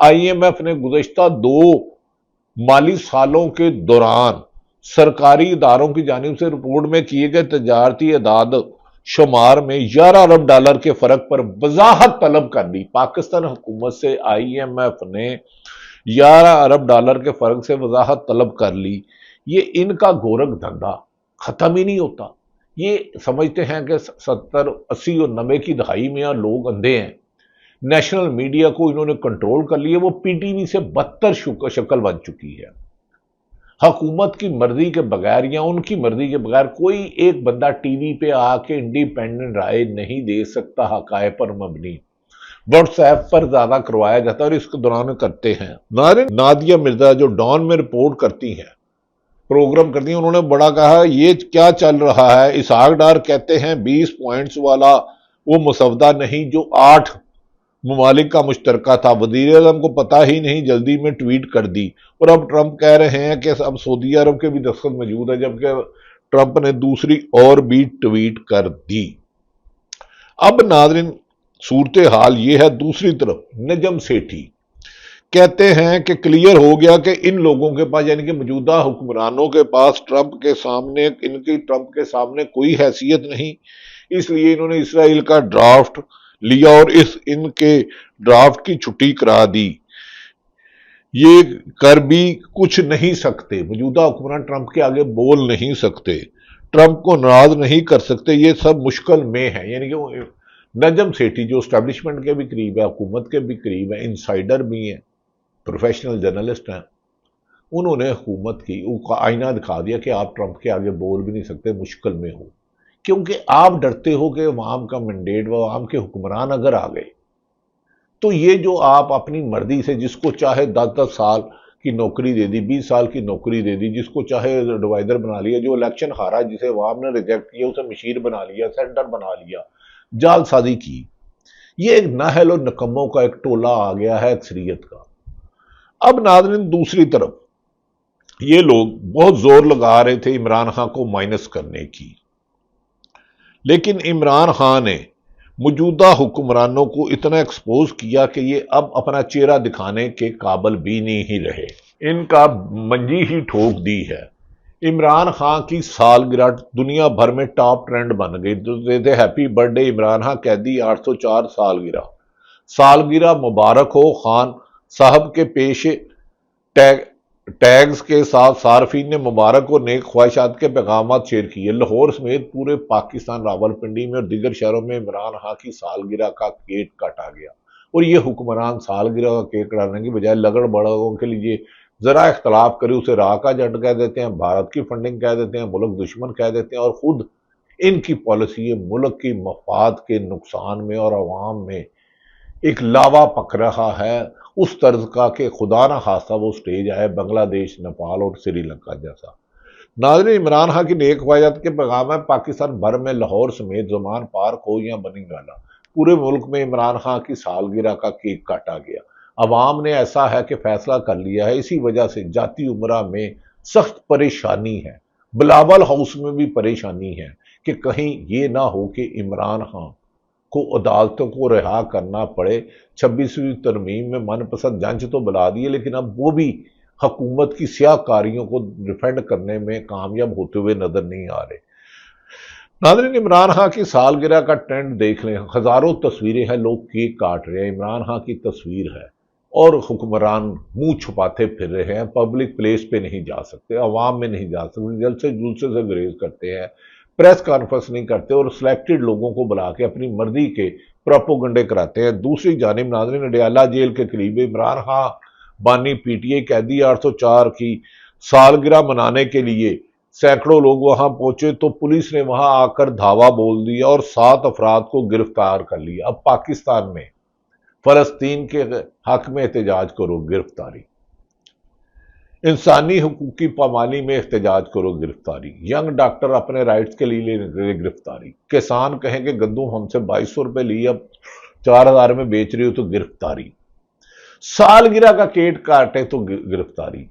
IMF نے گزشتہ 2 مالی سالوں کے دوران سرکاری اداروں کی جانب سے رپورٹ میں کیے گئے تجارتی اعداد شمار میں $11 ارب کے فرق پر وضاحت طلب کر لی۔ پاکستان حکومت سے IMF نے $11 ارب کے فرق سے وضاحت طلب کر لی۔ یہ ان کا گورکھ دھندا ختم ہی نہیں ہوتا۔ یہ سمجھتے ہیں کہ 70، 80 اور 90 کی دہائی میں لوگ اندھے ہیں۔ نیشنل میڈیا کو انہوں نے کنٹرول کر لیا، وہ PTV سے بدتر شکل بن چکی ہے۔ حکومت کی مرضی کے بغیر یا ان کی مرضی کے بغیر کوئی ایک بندہ ٹی وی پہ آ کے انڈیپینڈنٹ رائے نہیں دے سکتا حقائق پر مبنی۔ واٹس ایپ پر زیادہ کروایا جاتا ہے اور اس کے دوران کرتے ہیں۔ نادیہ مرزا جو ڈان میں رپورٹ کرتی ہیں، پروگرام کرتی ہیں، انہوں نے بڑا کہا یہ کیا چل رہا ہے۔ اسحاق ڈار کہتے ہیں 20 پوائنٹس والا وہ مسودہ نہیں جو 8 ممالک کا مشترکہ تھا، وزیر اعظم کو پتہ ہی نہیں، جلدی میں ٹویٹ کر دی۔ اور اب ٹرمپ کہہ رہے ہیں کہ اب سعودی عرب کے بھی دستخط موجود ہے، جبکہ ٹرمپ نے دوسری اور بھی ٹویٹ کر دی۔ اب ناظرین صورتحال یہ ہے، دوسری طرف نجم سیٹھی کہتے ہیں کہ کلیئر ہو گیا کہ ان لوگوں کے پاس، یعنی کہ موجودہ حکمرانوں کے پاس ٹرمپ کے سامنے کوئی حیثیت نہیں، اس لیے انہوں نے اسرائیل کا ڈرافٹ لیا اور ان کے ڈرافٹ کی چھٹی کرا دی۔ یہ کر بھی کچھ نہیں سکتے، موجودہ حکمران ٹرمپ کے آگے بول نہیں سکتے، ٹرمپ کو ناراض نہیں کر سکتے، یہ سب مشکل میں ہے۔ یعنی کہ نجم سیٹھی جو اسٹیبلشمنٹ کے بھی قریب ہے، حکومت کے بھی قریب ہے، انسائیڈر بھی ہیں، پروفیشنل جرنلسٹ ہیں، انہوں نے حکومت کی آئینہ دکھا دیا کہ آپ ٹرمپ کے آگے بول بھی نہیں سکتے، مشکل میں ہو، کیونکہ آپ ڈرتے ہو کہ عوام کا مینڈیٹ و عوام کے حکمران اگر آ گئے تو یہ جو آپ اپنی مرضی سے جس کو چاہے 10 سال کی نوکری دے دی، 20 سال کی نوکری دے دی، جس کو چاہے ڈیوائزر بنا لیا، جو الیکشن ہارا جسے عوام نے ریجیکٹ کیا اسے مشیر بنا لیا، سینٹر بنا لیا، جال سازی کی۔ یہ ایک نااہل اور نکموں کا ایک ٹولہ آ گیا ہے اکثریت کا۔ اب ناظرین دوسری طرف یہ لوگ بہت زور لگا رہے تھے عمران خان کو مائنس کرنے کی، لیکن عمران خان نے موجودہ حکمرانوں کو اتنا ایکسپوز کیا کہ یہ اب اپنا چہرہ دکھانے کے قابل بھی نہیں رہے، ان کا منجی ہی ٹھوک دی ہے۔ عمران خان کی سالگرہ دنیا بھر میں ٹاپ ٹرینڈ بن گئی، happy birth day Imran Khan قیدی 804 سالگرہ مبارک ہو۔ خان صاحب کے پیش ٹیگز کے ساتھ صارفین نے مبارک اور نیک خواہشات کے پیغامات شیئر کیے۔ لاہور سمیت پورے پاکستان، راولپنڈی میں اور دیگر شہروں میں عمران خان کی سالگرہ کا کیک کاٹا گیا، اور یہ حکمران سالگرہ کا کیک کاٹنے کی بجائے لگڑ بڑوں کے لیے ذرا اختلاف کرے اسے راہ کا جنڈ کہہ دیتے ہیں، بھارت کی فنڈنگ کہہ دیتے ہیں، ملک دشمن کہہ دیتے ہیں، اور خود ان کی پالیسی ملک کی مفاد کے نقصان میں اور عوام میں ایک لاوا پک رہا ہے، اس طرز کا کہ خدا نہ خواستہ وہ سٹیج آئے بنگلہ دیش، نیپال اور سری لنکا جیسا۔ ناظرین عمران خان کی نیک خواہشات کے پیغام ہے پاکستان بھر میں، لاہور سمیت زمان پارک ہو یا بنی گالا، پورے ملک میں عمران خان کی سالگرہ کا کیک کاٹا گیا۔ عوام نے ایسا ہے کہ فیصلہ کر لیا ہے، اسی وجہ سے جاتی عمرہ میں سخت پریشانی ہے، بلاول ہاؤس میں بھی پریشانی ہے کہ کہیں یہ نہ ہو کہ عمران خان کو عدالتوں کو رہا کرنا پڑے۔ 26ویں ترمیم میں من پسند جج تو بلا دیے، لیکن اب وہ بھی حکومت کی سیاہ کاریوں کو ڈیفینڈ کرنے میں کامیاب ہوتے ہوئے نظر نہیں آ رہے۔ ناظرین عمران خان کی سالگرہ کا ٹرینڈ دیکھ لیں، ہزاروں تصویریں ہیں، لوگ کیک کاٹ رہے ہیں، عمران خان کی تصویر ہے اور حکمران منہ چھپاتے پھر رہے ہیں، پبلک پلیس پہ نہیں جا سکتے، عوام میں نہیں جا سکتے، جلسے جلسے سے گریز کرتے ہیں، پریس کانفرنس نہیں کرتے اور سلیکٹڈ لوگوں کو بلا کے اپنی مرضی کے پروپیگنڈے کراتے ہیں۔ دوسری جانب ناظرین اڈیالہ جیل کے قریب عمران خان بانی PTI قیدی 804 کی سالگرہ منانے کے لیے سینکڑوں لوگ وہاں پہنچے تو پولیس نے وہاں آ کر دھاوا بول دیا اور 7 افراد کو گرفتار کر لیا۔ اب پاکستان میں فلسطین کے حق میں احتجاج کرو گرفتاری، انسانی حقوق کی پامالی میں احتجاج کرو گرفتاری، ینگ ڈاکٹر اپنے رائٹس کے لیے گرفتاری، کسان کہیں کہ گندم ہم سے 2200 روپے لی اب 4000 میں بیچ رہی ہو تو گرفتاری، سالگرہ کا کیک کاٹے تو گرفتاری،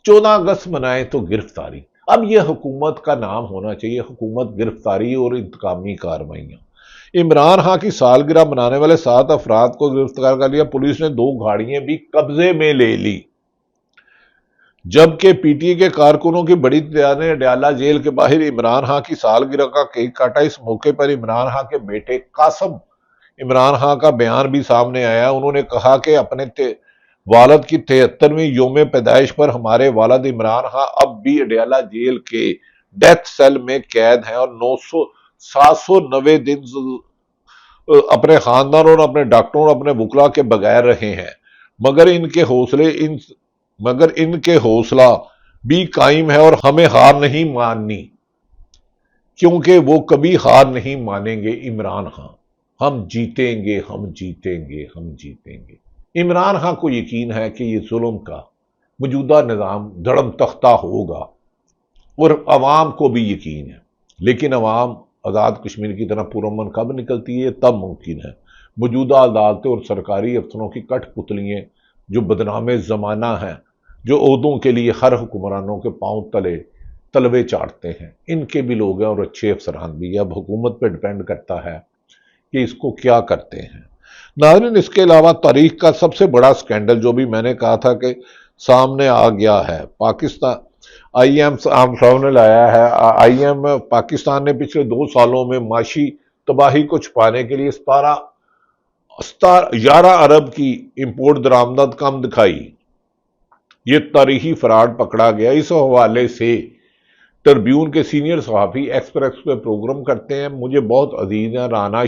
14 اگست منائے تو گرفتاری۔ اب یہ حکومت کا نام ہونا چاہیے حکومت گرفتاری اور انتقامی کارروائیاں۔ عمران خان کی سالگرہ منانے والے 7 افراد کو گرفتار کر لیا، پولیس نے 2 گاڑیاں بھی قبضے میں لے لی، جبکہ پی ٹی اے کے کارکنوں کی بڑی تعداد نے اڈیالہ جیل کے باہر عمران خان کی سالگرہ کا کیک کاٹا۔ اس موقع پر عمران خان کے بیٹے قاسم عمران خان کا بیان بھی سامنے آیا۔ انہوں نے کہا کہ اپنے والد کی 73ویں یوم پیدائش پر ہمارے والد عمران خان اب بھی اڈیالہ جیل کے ڈیتھ سیل میں قید ہیں اور 790 دن اپنے خاندان اور اپنے ڈاکٹروں اور اپنے وکلا کے بغیر رہے ہیں، مگر ان کے حوصلہ بھی قائم ہے اور ہمیں ہار نہیں ماننی، کیونکہ وہ کبھی ہار نہیں مانیں گے۔ عمران خان، ہم جیتیں گے، ہم جیتیں گے، ہم جیتیں گے۔ عمران خان کو یقین ہے کہ یہ ظلم کا موجودہ نظام دھڑم تختہ ہوگا اور عوام کو بھی یقین ہے، لیکن عوام آزاد کشمیر کی طرح پرامن کب نکلتی ہے؟ تب ممکن ہے۔ موجودہ عدالتیں اور سرکاری افسروں کی کٹ پتلیاں جو بدنام زمانہ ہیں، جو عہدوں کے لیے ہر حکمرانوں کے پاؤں تلے تلوے چاٹتے ہیں، ان کے بھی لوگ ہیں اور اچھے افسران بھی۔ اب حکومت پہ ڈیپینڈ کرتا ہے کہ اس کو کیا کرتے ہیں۔ ناظرین، اس کے علاوہ تاریخ کا سب سے بڑا سکینڈل جو بھی میں نے کہا تھا کہ سامنے آ گیا ہے، پاکستان آئی ایم سامنے لایا ہے۔ آئی ایم پاکستان نے پچھلے 2 سالوں میں معاشی تباہی کو چھپانے کے لیے 11 ارب کی امپورٹ درآمدات کم دکھائی۔ یہ تاریخی فراڈ پکڑا گیا۔ اس حوالے سے ٹربیون کے سینئر صحافی ایکسپریس پہ پروگرام کرتے ہیں، مجھے بہت عزیز ہیں، رانا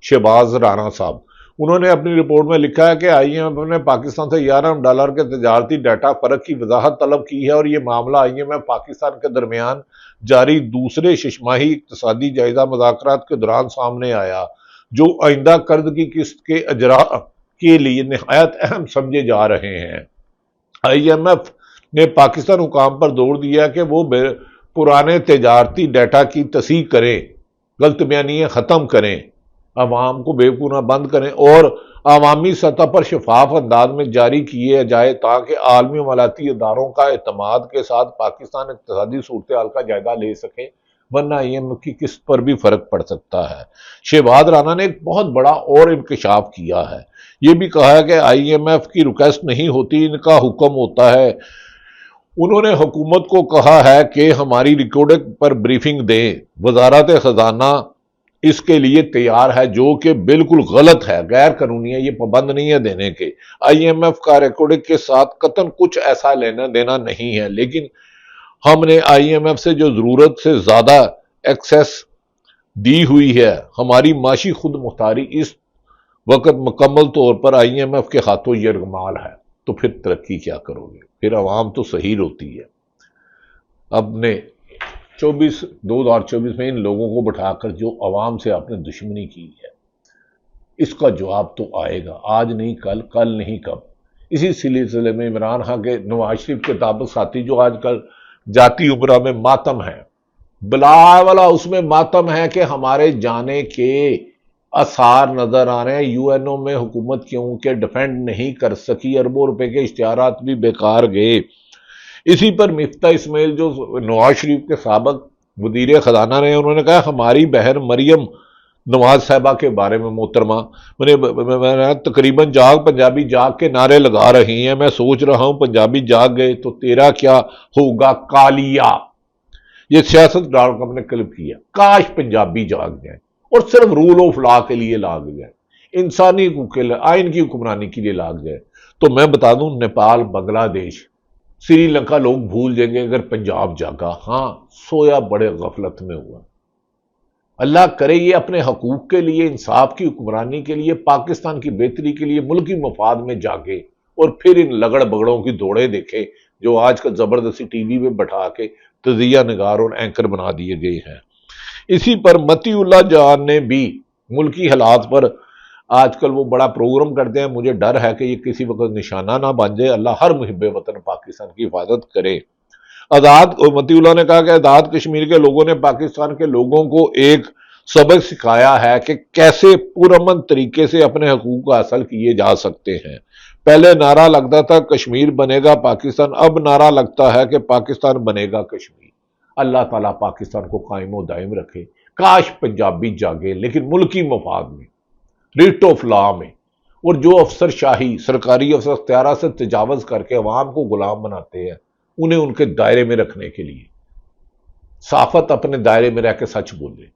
شہباز رانا صاحب۔ انہوں نے اپنی رپورٹ میں لکھا ہے کہ آئی ایم ایف نے پاکستان سے $11 کے تجارتی ڈیٹا فرق کی وضاحت طلب کی ہے اور یہ معاملہ آئی ایم ایف پاکستان کے درمیان جاری دوسرے ششماہی اقتصادی جائزہ مذاکرات کے دوران سامنے آیا، جو آئندہ قرض کی قسط کے اجراء کے لیے نہایت اہم سمجھے جا رہے ہیں۔ آئی ایم ایف نے پاکستان حکام پر زور دیا کہ وہ پرانے تجارتی ڈیٹا کی تصحیح کریں، غلط بیانیاں ختم کریں، عوام کو بیوقوف بند کریں اور عوامی سطح پر شفاف انداز میں جاری کیے جائے تاکہ عالمی مالیاتی اداروں کا اعتماد کے ساتھ پاکستان اقتصادی صورتحال کا جائزہ لے سکے، ورنہ آئی ایم ایف کی قسط پر بھی فرق پڑ سکتا ہے۔ شہباز رانا نے ایک بہت بڑا اور انکشاف کیا ہے، یہ بھی کہا ہے کہ آئی ایم ایف کی ریکویسٹ نہیں ہوتی، ان کا حکم ہوتا ہے۔ انہوں نے حکومت کو کہا ہے کہ ہماری ریکارڈنگ پر بریفنگ دیں۔ وزارت خزانہ اس کے لیے تیار ہے، جو کہ بالکل غلط ہے، غیر قانونی ہے، یہ پابند نہیں ہے دینے کے۔ آئی ایم ایف کا ریکارڈنگ کے ساتھ قطعاً کچھ ایسا لینا دینا نہیں ہے، لیکن ہم نے آئی ایم ایف سے جو ضرورت سے زیادہ ایکسیس دی ہوئی ہے، ہماری معاشی خود مختاری اس وقت مکمل طور پر آئی ایم ایف کے ہاتھوں یرغمال ہے، تو پھر ترقی کیا کرو گے؟ پھر عوام تو صحیح ہوتی ہے۔ اب نے 2024 میں ان لوگوں کو بٹھا کر جو عوام سے آپ نے دشمنی کی ہے، اس کا جواب تو آئے گا، آج نہیں کل نہیں کب۔ اسی سلسلے میں عمران خان کے نواز شریف کے تعلق ساتھی جو آج کل جاتی عمرہ میں ماتم ہے، بلا والا اس میں ماتم ہے کہ ہمارے جانے کے آثار نظر آ رہے ہیں، یو این او میں حکومت کیونکہ ڈیفینڈ نہیں کر سکی، اربوں روپے کے اشتہارات بھی بیکار گئے۔ اسی پر مفتاح اسماعیل جو نواز شریف کے سابق وزیر خزانہ رہے، انہوں نے کہا ہماری بہن مریم نواز صاحبہ کے بارے میں محترمہ، میں تقریباً پنجابی جاگ کے نعرے لگا رہی ہیں، میں سوچ رہا ہوں پنجابی جاگ گئے تو تیرا کیا ہوگا کالیا۔ یہ سیاست.com نے کلپ کیا، کاش پنجابی جاگ جائیں اور صرف رول آف لا کے لیے لاگ جائیں، انسانی حقوق کے آئین کی حکمرانی کے لیے لاگ جائے، تو میں بتا دوں نیپال، بنگلہ دیش، سری لنکا لوگ بھول جائیں گے اگر پنجاب جاگا۔ ہاں، سویا بڑے غفلت میں ہوا۔ اللہ کرے یہ اپنے حقوق کے لیے، انصاف کی حکمرانی کے لیے، پاکستان کی بہتری کے لیے، ملکی مفاد میں جاگے اور پھر ان لگڑ بگڑوں کی دوڑے دیکھے جو آج کل زبردستی ٹی وی میں بٹھا کے تجزیہ نگار اور اینکر بنا دیے گئے ہیں۔ اسی پر متی اللہ جان نے بھی ملکی حالات پر آج کل وہ بڑا پروگرام کرتے ہیں، مجھے ڈر ہے کہ یہ کسی وقت نشانہ نہ بن جائے۔ اللہ ہر محب وطن پاکستان کی حفاظت کرے۔ متی اللہ نے کہا کہ آزاد کشمیر کے لوگوں نے پاکستان کے لوگوں کو ایک سبق سکھایا ہے کہ کیسے پرامن طریقے سے اپنے حقوق حاصل کیے جا سکتے ہیں۔ پہلے نعرہ لگتا تھا کشمیر بنے گا پاکستان، اب نعرہ لگتا ہے کہ پاکستان بنے گا کشمیر۔ اللہ تعالیٰ پاکستان کو قائم و دائم رکھے۔ کاش پنجابی جاگے لیکن ملکی مفاد میں، ریٹ آف لا میں، اور جو افسر شاہی سرکاری افسر اختیارات سے تجاوز کر کے عوام کو غلام بناتے ہیں، انہیں ان کے دائرے میں رکھنے کے لیے صحافت اپنے دائرے میں رہ کے سچ بولے،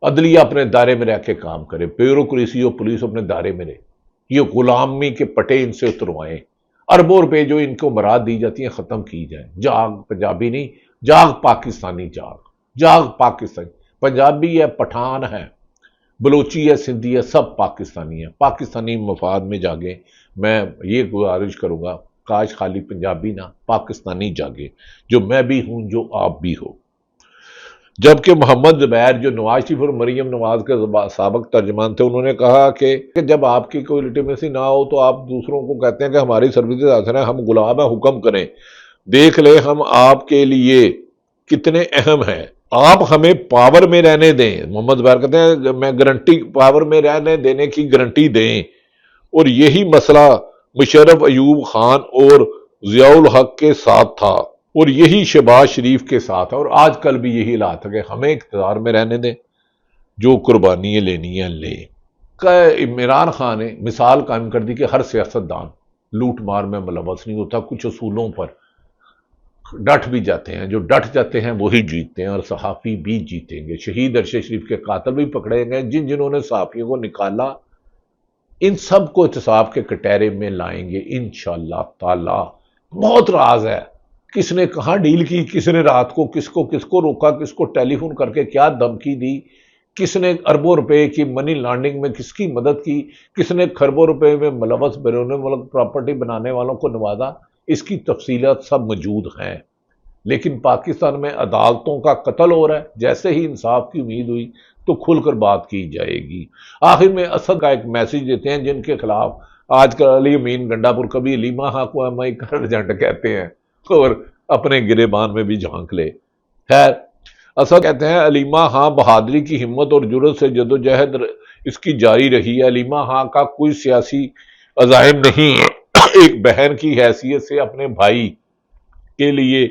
عدلیہ اپنے دائرے میں رہ کے کام کرے، بیوروکریسی اور پولیس اپنے دائرے میں رہے، یہ غلامی کے پٹے ان سے اتروائیں، اربوں روپے جو ان کو مراد دی جاتی ہیں ختم کی جائیں۔ جاگ پنجابی نہیں، جاگ پاکستانی، جاگ جاگ پاکستانی، پنجابی ہے، پٹھان ہے، بلوچی ہے، سندھی ہے، سب پاکستانی ہیں، پاکستانی مفاد میں جاگیں۔ میں یہ گزارش کروں گا، کاش خالی پنجابی نہ، پاکستانی جاگے، جو میں بھی ہوں، جو آپ بھی ہو۔ جبکہ محمد زبیر جو نواز شریف اور مریم نواز کے سابق ترجمان تھے، انہوں نے کہا کہ جب آپ کی کوئی لیٹیمیسی نہ ہو تو آپ دوسروں کو کہتے ہیں کہ ہماری سروسز حاصل ہیں، ہم غلام ہیں، حکم کریں، دیکھ لیں ہم آپ کے لیے کتنے اہم ہیں، آپ ہمیں پاور میں رہنے دیں۔ محمد زبیر کہتے ہیں میں گارنٹی پاور میں رہنے دینے کی گارنٹی دیں، اور یہی مسئلہ مشرف ایوب خان اور ضیاء الحق کے ساتھ تھا، اور یہی شہباز شریف کے ساتھ ہے، اور آج کل بھی یہی حالات ہے کہ ہمیں اقتدار میں رہنے دیں، جو قربانیاں لینی ہیں لیں۔ عمران خان نے مثال قائم کر دی کہ ہر سیاستدان لوٹ مار میں ملوث نہیں ہوتا، کچھ اصولوں پر ڈٹ بھی جاتے ہیں، جو ڈٹ جاتے ہیں وہی جیتتے ہیں، اور صحافی بھی جیتیں گے۔ شہید ارشد شریف کے قاتل بھی پکڑے گئے، جنہوں نے صحافیوں کو نکالا، ان سب کو احتساب کے کٹہرے میں لائیں گے انشاءاللہ تعالی۔ بہت راز ہے، کس نے کہاں ڈیل کی، کس نے رات کو کس کو روکا، کس کو ٹیلی فون کر کے کیا دھمکی دی، کس نے اربوں روپے کی منی لانڈرنگ میں کس کی مدد کی، کس نے خربوں روپے میں ملوث بیرون ملک پراپرٹی بنانے والوں کو نوازا، اس کی تفصیلات سب موجود ہیں۔ لیکن پاکستان میں عدالتوں کا قتل ہو رہا ہے، جیسے ہی انصاف کی امید ہوئی تو کھل کر بات کی جائے گی۔ آخر میں اسد کا ایک میسج دیتے ہیں جن کے خلاف آج کل علی امین گنڈا پور کبھی علیمہ ہاں کو ایم آئی کا ایجنٹ کہتے ہیں، اور اپنے گریبان میں بھی جھانک لے۔ خیر، اسد کہتے ہیں علیمہ ہاں بہادری کی ہمت اور جرت سے جدوجہد اس کی جاری رہی ہے، علیمہ ہاں کا کوئی سیاسی عزائم نہیں ہے، ایک بہن کی حیثیت سے اپنے بھائی کے لیے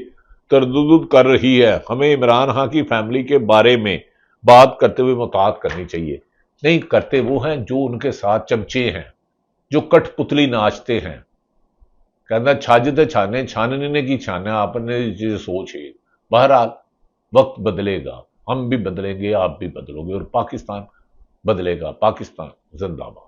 تردد کر رہی ہے، ہمیں عمران خان کی فیملی کے بارے میں بات کرتے ہوئے محتاط کرنی چاہیے۔ نہیں کرتے وہ ہیں جو ان کے ساتھ چمچے ہیں، جو کٹ پتلی ناچتے ہیں، کہنا چھاجتے چھانے چھاننے کی چھانے، آپ نے چیز سوچے۔ بہرحال وقت بدلے گا، ہم بھی بدلیں گے، آپ بھی بدلو گے، اور پاکستان بدلے گا۔ پاکستان زندہ باد۔